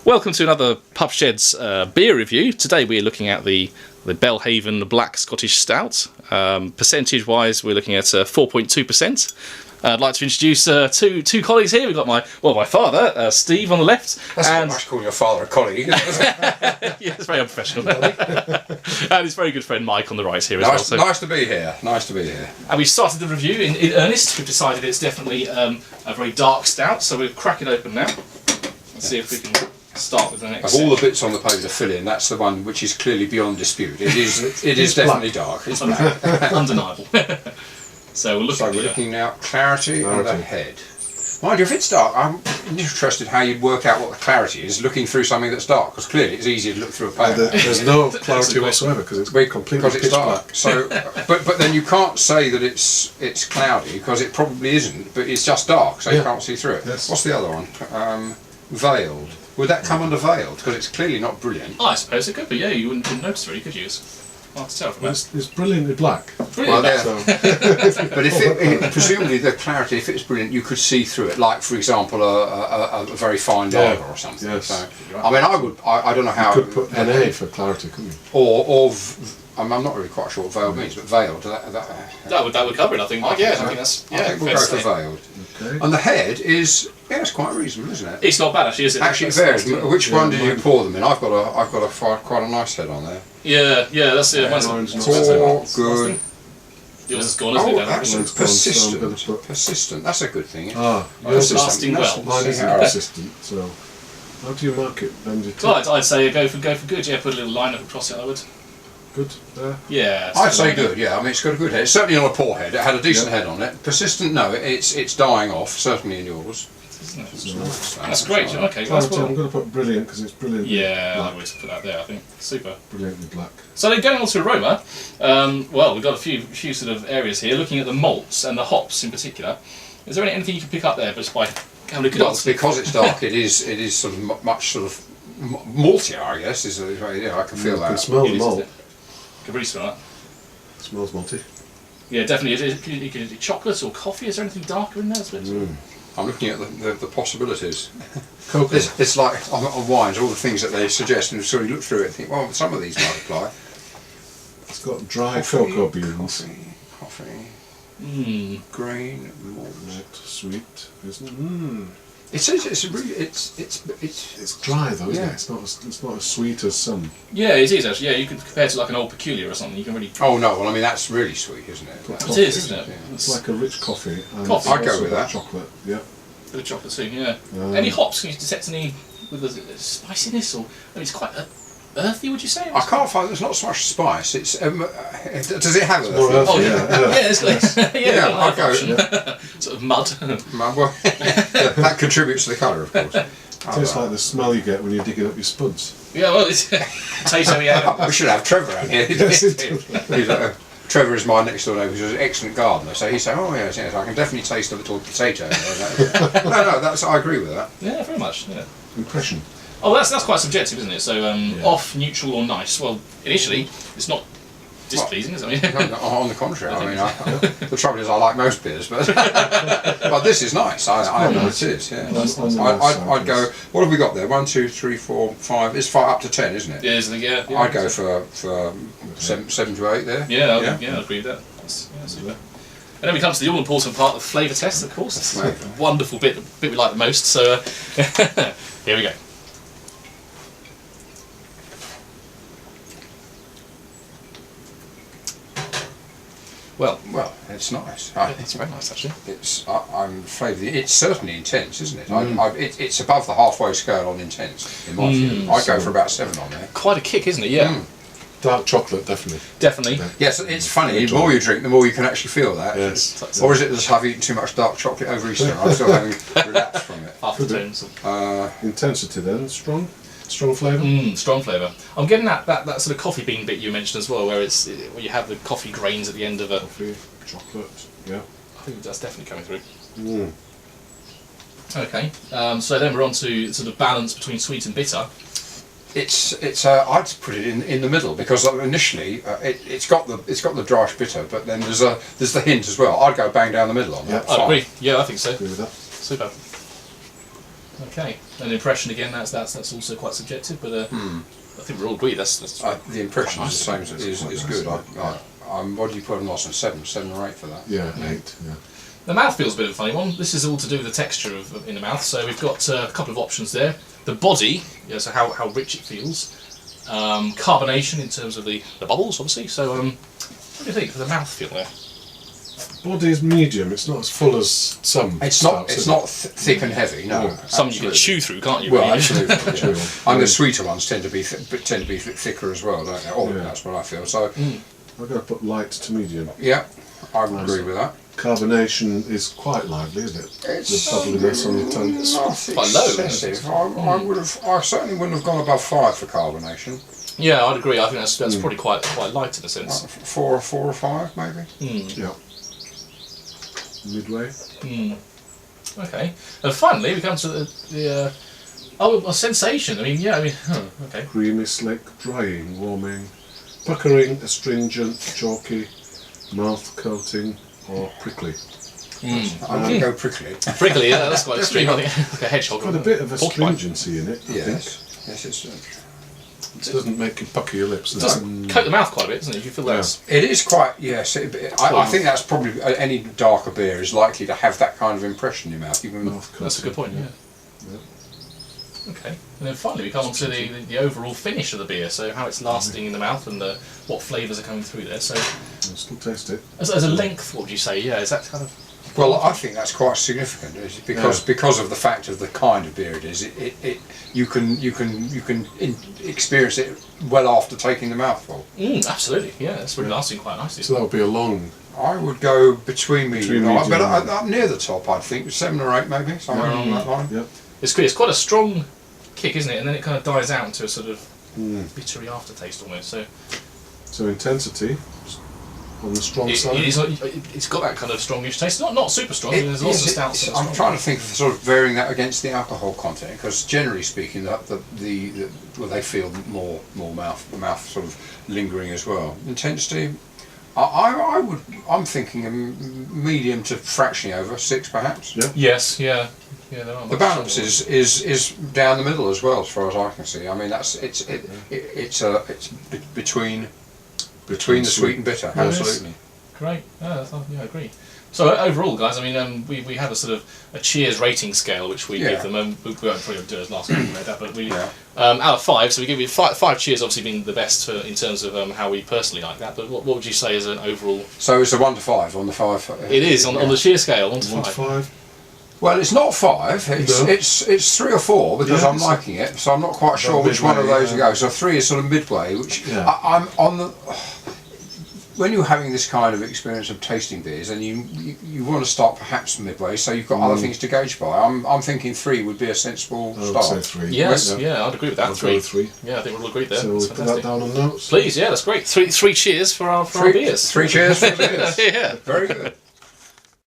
Welcome to another Pub Sheds beer review. Today we're looking at the Belhaven Black Scottish Stout. Percentage-wise, we're looking at 4.2%. I'd like to introduce two colleagues here. We've got my father, Steve, on the left. That's not nice calling your father a colleague, isn't it? Yeah, it's very unprofessional. And his very good friend Mike on the right here as well. So. Nice to be here. Nice to be here. And we started the review in earnest. We've decided it's definitely a very dark stout, so we'll crack it open now. Let's see if we can start with the next. Of all the bits on the page to fill in, that's the one which is clearly beyond dispute. It is definitely dark. It's black. Undeniable. So we'll look at we're looking now at clarity on the head. Mind you, if it's dark, I'm interested how you'd work out what the clarity is looking through something that's dark, because clearly it's easier to look through a paper. There's no clarity whatsoever because it's completely pitch black. So, but then you can't say that it's cloudy because it probably isn't, but it's just dark, so you can't see through it. Yes. What's the other one? Veiled. Would that come under veiled? Because it's clearly not brilliant. I suppose it could be, yeah. You wouldn't notice really, could you? It's hard to tell from that. It's brilliantly black. Brilliant. Well, but if presumably the clarity, if it's brilliant, you could see through it. Like, for example, a very fine lager or something. Yes. So, I mean, I don't know how. You could put NA for clarity, couldn't you? I'm not really quite sure what veiled means, but veiled. That would cover it, I think. I think we'll go for veiled. Okay. And the head is it's quite reasonable, isn't it? It's not bad actually, is it? Actually, it varies. Which one did you pour them in? I've got quite a nice head on there. Yeah, that's it. Mine's not Good. Yours is gone, isn't it? Actually, Mine's gone, so persistent. Persistent. That's a good thing. Yours is lasting well. Mine isn't persistent, so how do you mark it? I'd say go for good. Yeah, put a little line up across it. I would. Good there. Yeah. I'd say good. Yeah, I mean it's got a good head. It's certainly not a poor head. It had a decent head on it. Persistent. No, it's dying off. Certainly in yours. That's great. Okay, I'm going to put brilliant because it's brilliant. Yeah, I always put that there. I think super. Brilliantly black. So then going on to aroma, well, we've got a few sort of areas here. Looking at the malts and the hops in particular, is there anything you can pick up there just by having a look at it? Well, because it's dark, it is sort of much sort of maltier, I guess. I can feel that. You can smell the malt. Can really smell that. It smells malty. Yeah, definitely. You can do chocolate or coffee. Is there anything darker in there? I'm looking at the possibilities. Cocoa. It's like on wines, all the things that they suggest, and so you look through it and think, well, some of these might apply. It's got dry cocoa beans. Coffee. Grain, malt. Sweet, isn't it? It's dry though, isn't it? It's not as sweet as some. Yeah, it is actually. Yeah, you could compare it to like an old peculiar or something. You can really. Oh no! Well, I mean that's really sweet, isn't it? It is, isn't it? Yeah. It's like a rich coffee. I'd go with that. Chocolate, yeah. Bit of chocolate too, yeah. Any hops? Can you detect any with the spiciness or? I mean, it's quite earthy. Would you say? I can't find. There's not so much spice. It's does it have earthy? Oh yeah, I'd go. Sort of mud. Well, that contributes to the colour, of course. It tastes like the smell you get when you're digging up your spuds. Yeah, well, it's taste how we have. We should have Trevor out here. Trevor is my next door neighbour, who's an excellent gardener. So he said, "Oh yes, I can definitely taste a little potato." No, I agree with that. Yeah, very much. Yeah. Impression. Oh, that's quite subjective, isn't it? So off, neutral, or nice. Well, initially, it's not displeasing, is it? No, on the contrary. I mean, the trouble is I like most beers, but this is nice. I know it is. Yeah. I'd go. What have we got there? 1, 2, 3, 4, 5. It's 5 up to 10, isn't it? Yeah, isn't it? Yeah. I'd go for 7 to 8 there. Yeah, I agree with that. That's super. And then we come to the all-important part of flavour test, of course. It's a wonderful bit we like the most. So here we go. Well, it's nice. It's very nice, actually. I'm afraid it's certainly intense, isn't it? It's above the halfway scale on intense. In my view, I'd go for about 7 on there. Quite a kick, isn't it? Yeah. Dark chocolate, definitely. Definitely. Yes, it's funny. The more you drink, the more you can actually feel that. Yes. Or is it just have eaten too much dark chocolate over Easter? I'm still having relapsed from it. Aftertones. Intensity then, strong flavour. Strong flavour. I'm getting that sort of coffee bean bit you mentioned as well, where you have the coffee grains at the end of it. Coffee, chocolate. Yeah. I think that's definitely coming through. Okay. So then we're on to sort of balance between sweet and bitter. I'd put it in the middle because initially it's got the dryish bitter, but then there's the hint as well. I'd go bang down the middle on that. I'd agree. Yeah, I think so. Agree with that. Super. Okay. An impression again. That's also quite subjective, but I think we're all agreed. That's the impression is the same. Is good. What do you put on Lawson? 7 or 8 for that? Yeah, 8. Yeah. The mouth feels a bit of a funny one. This is all to do with the texture in the mouth. So we've got a couple of options there. The body, so how rich it feels. Carbonation in terms of the bubbles, obviously. So what do you think for the mouth feel there? Body is medium. It's not as full as some. It's not. It's not thick and heavy. No. Some you can chew through, can't you? Well, really? absolutely. And the sweeter ones tend to be thicker as well, don't they? Oh, that's what I feel. So I've got to put light to medium. yeah, I would agree with that. Carbonation is quite lively, isn't it? It's the bubbliness on your tongue. Not quite low, excessive. I certainly wouldn't have gone above 5 for carbonation. Yeah, I'd agree. I think that's probably quite light in a sense. 4 or 5 maybe. Yeah. Midway. Okay. And finally, we come to the a sensation. Okay. Creamy, slick, drying, warming, puckering, astringent, chalky, mouth coating, or prickly. I'm going to go prickly. Prickly, yeah, that's quite extreme. I think like a hedgehog. Got a bit of astringency in it. I think. Yes, it's. It doesn't make you pucker your lips. It does coat the mouth quite a bit, doesn't it? You feel that. It is quite, yes. I think that's probably any darker beer is likely to have that kind of impression in your mouth. Even that's a good point. Yeah. Okay, and then finally we come on to the overall finish of the beer. So how it's lasting in the mouth and what flavours are coming through there. So I'll still taste it. As a length, what would you say? Yeah, is that kind of? Well, I think that's quite significant because of the fact of the kind of beer it is. You can experience it well after taking the mouthful. Absolutely, yeah, it's really lasting quite nicely. So that would be a long. I would go between medium, but up near the top, I'd think 7 or 8 maybe, somewhere along that line. Yep. It's quite a strong kick, isn't it? And then it kind of dies out into a sort of bittery aftertaste almost. So intensity. On the strong side? It's got that kind of strongish taste. Not super strong. There's lots of stouts. I'm trying to think of sort of varying that against the alcohol content, because generally speaking, they feel more mouth sort of lingering as well. Intensity, I'm thinking a medium to fractionally over 6 perhaps. Yeah. Yes. Yeah. The balance is down the middle as well, as far as I can see. I mean, it's between the sweet and bitter, absolutely. Great, I agree. So overall, guys, I mean, we have a sort of a cheers rating scale which we give them. We won't probably do it last time, but we out of 5. So we give you 5 cheers, obviously being the best in terms of how we personally like that. But what would you say as an overall? So it's a 1 to 5 on the 5. It is on the cheer scale, 1 to 5. Well, it's not 5. It's 3 or 4 because I'm liking it. So I'm not quite sure which one of those to go. So 3 is sort of midway, which I'm on the. When you're having this kind of experience of tasting beers, and you want to start perhaps midway, so you've got other things to gauge by. I'm thinking 3 would be a sensible start. I would say 3. Yes, I'd agree with that. 3. Yeah, I think we'll agree there. So we'll put that down on notes. Please, that's great. 3 cheers for our beers. 3 cheers for the beers. Yeah, very good.